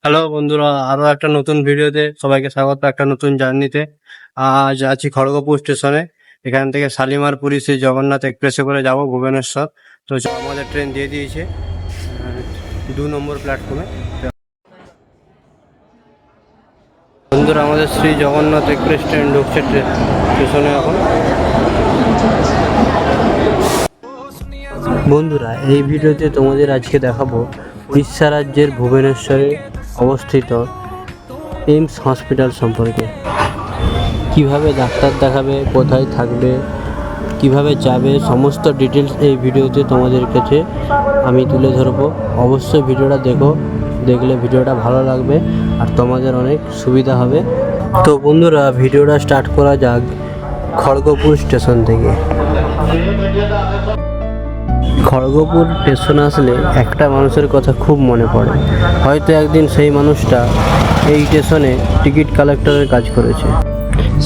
Hello বন্ধুরা, আরো একটা নতুন ভিডিওতে সবাইকে স্বাগত। একটা নতুন জার্নিতে আজ আছি খড়গপুর স্টেশনে। এখান থেকে শালিমারপুরি শ্রী জগন্নাথ এক্সপ্রেসে করে যাব ভুবনেশ্বর। তো আমাদের ট্রেন দিয়ে দিয়েছে 2 নম্বর প্ল্যাটফর্মে। বন্ধুরা, আমাদের শ্রী জগন্নাথ এক্সপ্রেস ট্রেন ঢুকছে স্টেশনে এখন। বন্ধুরা, এই ভিডিওতে তোমাদের আজকে দেখাবো উড়িষ্যা রাজ্যের ভুবনেশ্বরে অবস্থিত এইমস হসপিটাল সম্পর্কে। কিভাবে ডাক্তার দেখাবে, কোথায় থাকবে, কিভাবে যাবে, সমস্ত ডিটেলস এই ভিডিওতে তোমাদের কাছে আমি তুলে ধরবো। অবশ্যই ভিডিওটা দেখলে ভিডিওটা ভালো লাগবে আর তোমাদের অনেক সুবিধা হবে। তো বন্ধুরা, ভিডিওটা স্টার্ট করা যাক খড়গপুর স্টেশন থেকে। খড়গপুর স্টেশন আসলে একটা মানুষের কথা খুব মনে পড়ে। হয়তো একদিন সেই মানুষটা এই স্টেশনে টিকিট কালেক্টরের কাজ করেছে।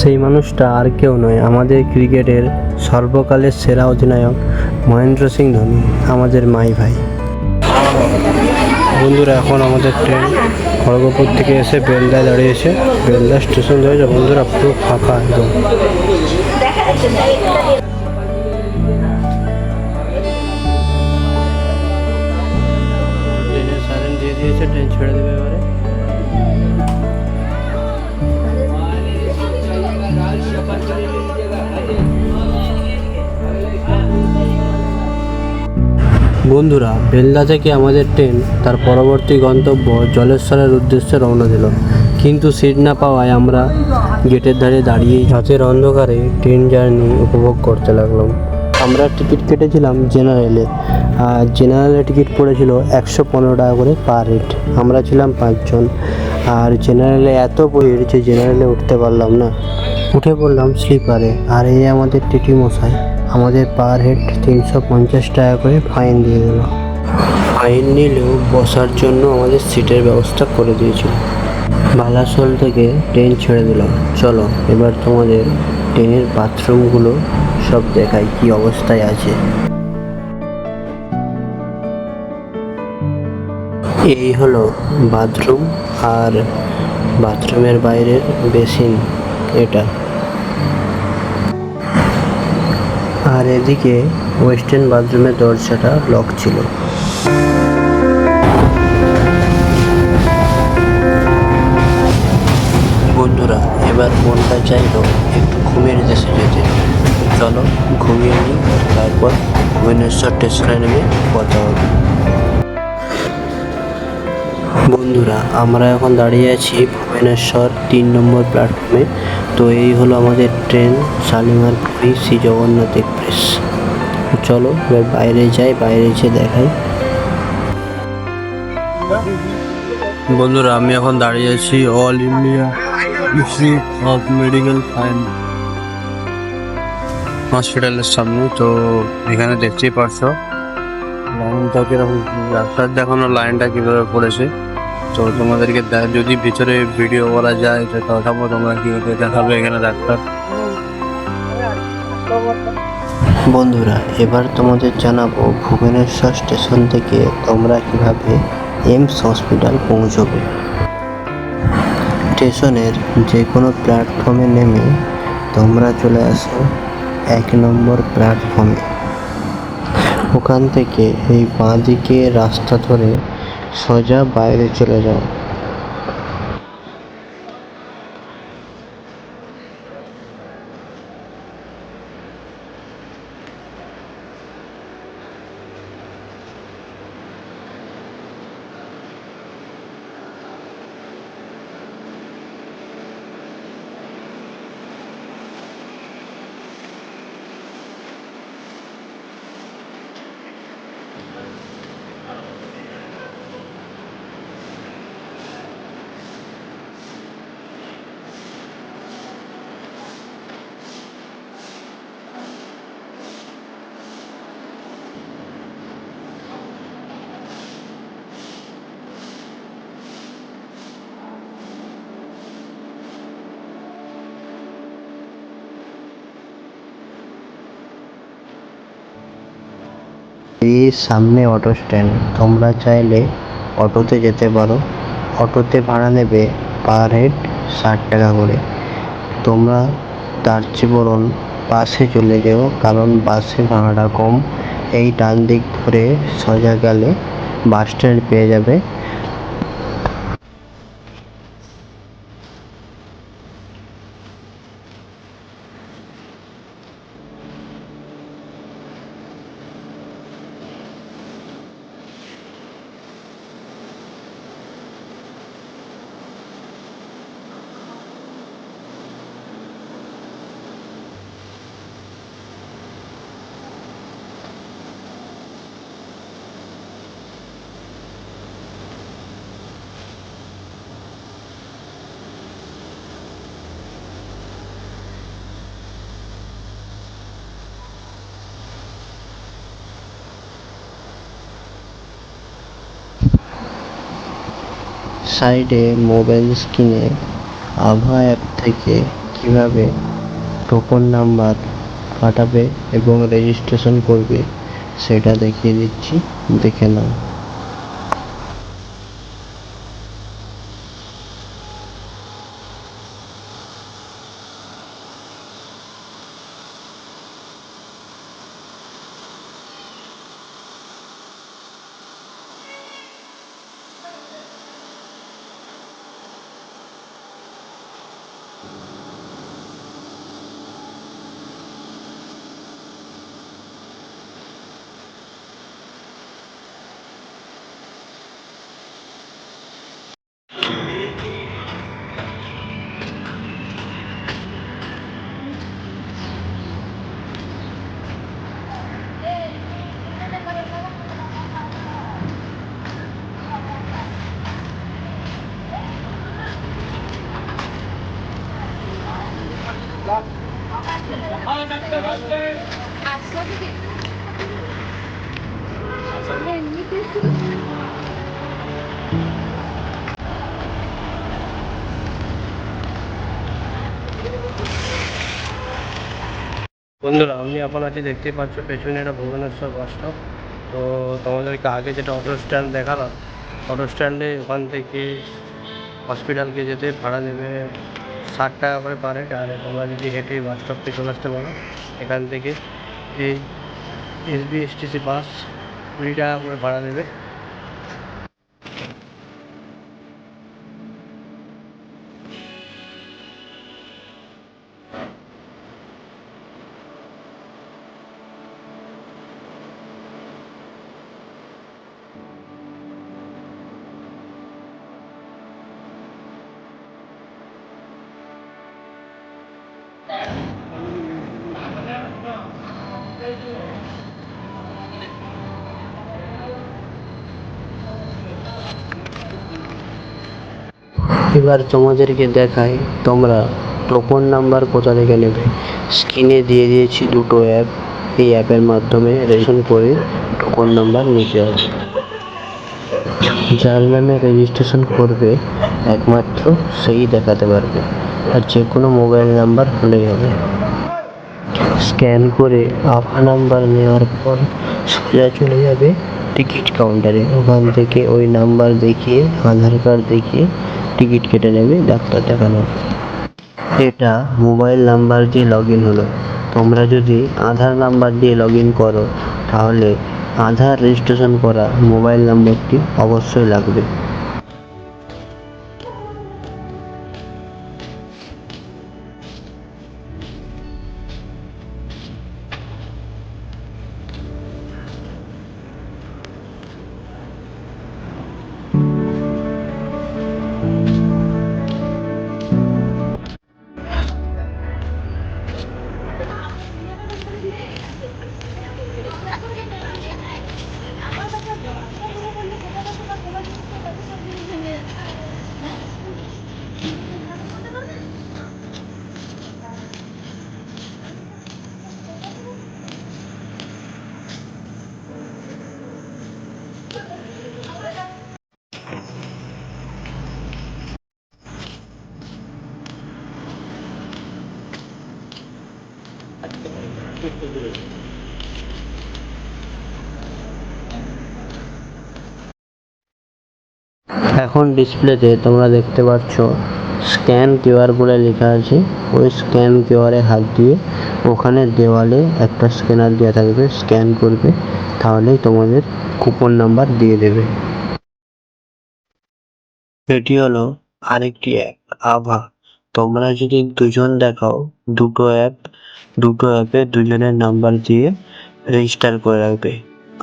সেই মানুষটা আর কেউ নয়, আমাদের ক্রিকেটের সর্বকালের সেরা অধিনায়ক মহেন্দ্র সিং ধোনি, আমাদের মাই ভাই। বন্ধুরা, এখন আমাদের ট্রেন খড়গপুর থেকে এসে বেলদায় দাঁড়িয়েছে। বেলদা স্টেশন ধরেছে বন্ধুরা, পুরো ফাঁকা একদম। ট্রেনের সাইরেন দিয়ে দিয়েছে, ট্রেন ছেড়ে দেবে এবারে। বন্ধুরা, বেলদা থেকে আমাদের ট্রেন তার পরবর্তী গন্তব্য জলেশ্বরের উদ্দেশ্যে রওনা দিল, কিন্তু সিট না পাওয়ায় আমরা গেটের ধারে দাঁড়িয়ে রাতের অন্ধকারে ট্রেন জার্নি উপভোগ করতে লাগলাম। আমরা টিকিট কেটেছিলাম জেনারেলে, আর জেনারেলে টিকিট পড়েছিল 115 টাকা করে পার হেড। আমরা ছিলাম 5 জন, আর জেনারেলে এত ভিড় যে জেনারেলে উঠতে পারলাম না, উঠে পড়লাম স্লিপারে। আর এই আমাদের টিটি মশাই আমাদের পার হেড 350 টাকা করে ফাইন দিয়ে দিল। ফাইন নিলেও বসার জন্য আমাদের সিটের ব্যবস্থা করে দিয়েছিল। বালাসোল থেকে ট্রেন ছেড়ে দিলাম। চলো এবার তোমাদের ট্রেনের বাথরুমগুলো সব দেখাই কি অবস্থায় আছে। এই হলো বাথরুম, আর বাথরুমের বাইরের বেসিন এটা। আর এদিকে ওয়েস্টার্ন বাথরুমের দরজাটা লক ছিল। বন্ধুরা, এবার মনটা চাইলো একটু ঘুমের দেশে যেতে। চলো ঘুমিয়ে নিই, তারপর ভুবনেশ্বর স্টেশনে নেমে কথা হবে। বন্ধুরা, আমরা এখন দাঁড়িয়ে আছি ভুবনেশ্বর 3 নম্বর প্ল্যাটফর্মে। তো এই হলো আমাদের ট্রেন শালিমারপুরি শ্রী জগন্নাথ এক্সপ্রেস। চলো এবার বাইরে যাই, বাইরে এসে দেখাই। বন্ধুরা, আমি এখন দাঁড়িয়ে আছি all India institute of medical science হসপিটালের সামনে। তো এখানে দেখতেই পারছো লাইনটা কিরকম, ডাক্তার দেখানোর লাইনটা কিভাবে পড়েছে। তো তোমাদেরকে যদি ভিতরে ভিডিও করা যায় তো দেখাবো, তোমরা কিভাবে দেখাবে এখানে ডাক্তার। বন্ধুরা, এবার তোমাদের জানাবো ভুবনেশ্বর স্টেশন থেকে তোমরা কিভাবে এইমস হসপিটাল পৌঁছবে। স্টেশনের যে কোনো প্ল্যাটফর্মে নেমে তোমরা চলে আসো 1 নম্বর প্ল্যাটফর্মে। ওখান থেকে এই বাঁ দিকে রাস্তা ধরে সোজা বাইরে চলে যাও। এই সামনে অটো স্ট্যান্ড, তোমরা চাইলে অটোতে যেতে পারো। অটোতে ভাড়া নেবে পার হেড 60 টাকা করে। তোমরা তার চেয়ে বরং বাসে চলে যেও, কারণ বাসে ভাড়াটা কম। এই ডান দিক ধরে সোজা গেলে বাস স্ট্যান্ড পেয়ে যাবে। সাইডে মোবাইল স্ক্রিনে আভা অ্যাপ থেকে কিভাবে টোকন নাম্বার কাটাবে এবং রেজিস্ট্রেশন করবে সেটা দেখিয়ে দিচ্ছি, দেখে নাও। বন্ধুরা, আমি আপনাকে দেখতে পাচ্ছ পেছনে একটা ভুবনেশ্বর বাস স্টপ। তো তোমাদেরকে আগে যেটা অটো স্ট্যান্ড দেখালাম, অটো স্ট্যান্ডে ওখান থেকে হসপিটালকে যেতে ভাড়া নেবে 60 টাকা করে পার হেড। আর তোমরা যদি হেঁটে বাস স্টপ থেকে চলে আসতে পারো, এখান থেকে এই SBSTC বাস 20 টাকা করে ভাড়া নেবে। এবার তোমাদেরকে দেখাই তোমরা টোকন নাম্বার কোথা থেকে নেবে। স্ক্রিনে দিয়ে দিয়েছি দুটো অ্যাপ, এই অ্যাপের মাধ্যমে রেজিস্ট্রেশন করে টোকন নাম্বার নিতে হবে। যার নামে রেজিস্ট্রেশন করবে একমাত্র সেই দেখাতে পারবে, আর যে কোনো মোবাইল নাম্বার হলেই হবে। স্ক্যান করে আভা নাম্বার নেওয়ার পর সোজা চলে যাবে টিকিট কাউন্টারে। ওখান থেকে ওই নাম্বার দেখিয়ে, আধার কার্ড দেখিয়ে টিকিট কেটে নেবে ডাক্তার দেখানোর। এটা মোবাইল নাম্বার দিয়ে লগ ইন হলো। তোমরা যদি আধার নাম্বার দিয়ে লগ ইন করো, তাহলে আধার রেজিস্ট্রেশন করা মোবাইল নাম্বারটি অবশ্যই লাগবে। এখন ডিসপ্লেতে তোমরা দেখতে পাচ্ছ স্ক্যান কিউআর বলে লেখা আছে। ওই স্ক্যান কিউআরে হাত দিয়ে ওখানে দেওয়ালে একটা স্ক্যানার দেওয়া থাকবে, স্ক্যান করবে, তাহলেই তোমাদের কুপন নাম্বার দিয়ে দেবে। এটি হলো আরেকটি অ্যাপ, আভা। তোমরা যদি দুজন দেখাও, দুটো অ্যাপে দুজনের নাম্বার দিয়ে রেজিস্টার করে রাখবে,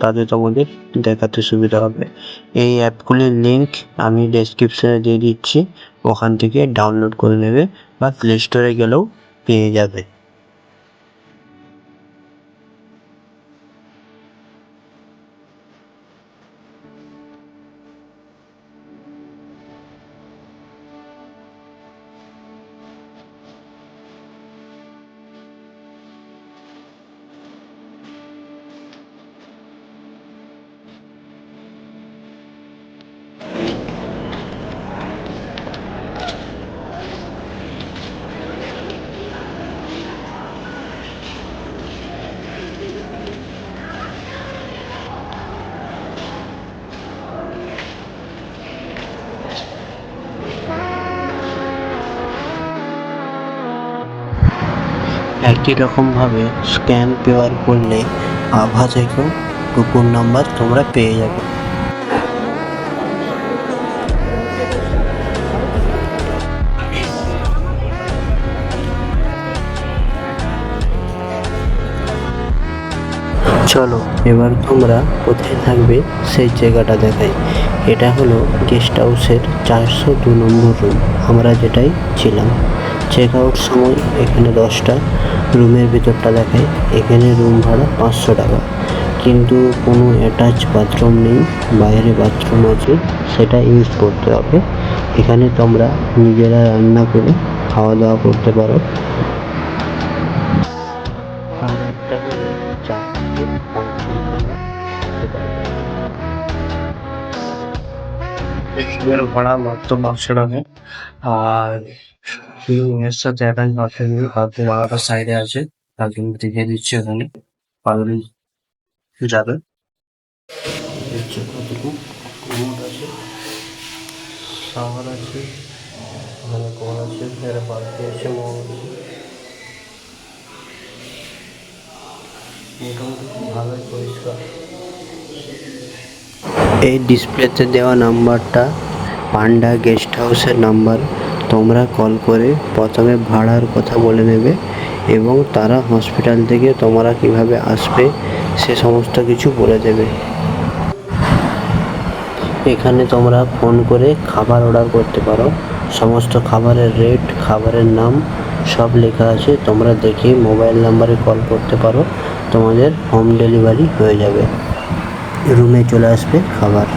তাতে তোমাদের দেখাতে সুবিধা হবে। এই অ্যাপগুলির লিঙ্ক আমি ডেসক্রিপশনে দিয়ে দিচ্ছি, ওখান থেকে ডাউনলোড করে নেবে বা প্লে স্টোরে গেলেও পেয়ে যাবে। একই রকমভাবে স্ক্যান কিউআর করলে আভা থেকেও কুপন নাম্বার তোমরা পেয়ে যাবে। চলো এবার তোমরা কোথায় থাকবে সেই জায়গাটা দেখাই। এটা হলো গেস্ট হাউসের 402 নম্বর রুম, আমরা যেটাই ছিলাম। চেক আউট সময় এখানে 10টা, রুমের ভিতরটা দেখাই। এখানে রুম ভাড়া 500 টাকা, কিন্তু কোনো অ্যাটাচ বাথরুম নেই, বাইরে বাথরুম আছে, সেটা ইউজ করতে হবে। এখানে তোমরা নিজেরা রান্না করে খাওয়া দাওয়া করতে পারো। আর একটা হলো 4 থেকে 5 টাকা করতে পারবে। এর ভাড়া মাত্র 500 টাকা। আর এর সাথে অ্যাটাচ বাথরুম ভাড়াটা সাইডে আছে, তার জন্য দেখিয়ে দিচ্ছি। ওখানে পারলে যাবে। হচ্ছে কতটুকু কোমোড আছে, শাওয়ার আছে, এখানে কল আছে, এর বালতি আছে, মগ আছে। মোটামুটি খুব ভালোই পরিষ্কার। এই ডিসপ্লেতে দেওয়া নাম্বারটা পান্ডা গেস্ট হাউসের নাম্বার। তোমরা কল করে প্রথমে ভাড়ার কথা বলে নেবে এবং তারা হসপিটাল থেকে তোমরা কিভাবে আসবে সে সমস্ত কিছু বলে দেবে। এখানে তোমরা ফোন করে খাবার অর্ডার করতে পারো। সমস্ত খাবারের রেট, খাবারের নাম সব লেখা আছে। তোমরা দেখে মোবাইল নাম্বারে কল করতে পারো, তোমাদের হোম ডেলিভারি হয়ে যাবে, রুমে চলে আসবে খাবার।